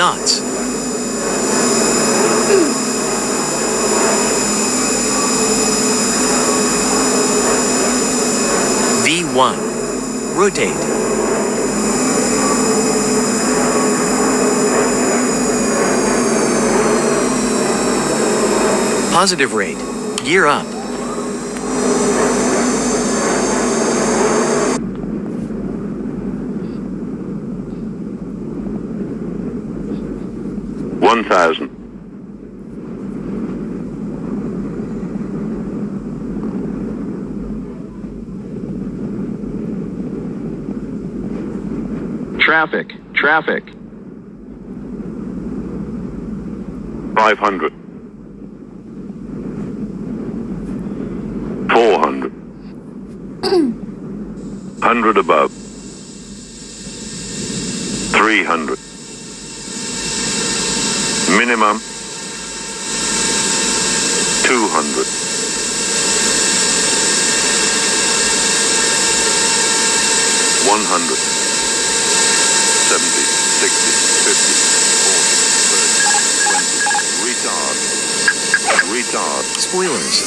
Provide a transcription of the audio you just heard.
knots. V1. Rotate. Positive rate. Gear up. $1,000. Traffic. 500. 400. 100 above. 300. Minimum. 200. 100. 70, 60, 50, 40, 30, 20. Retard. Spoilers.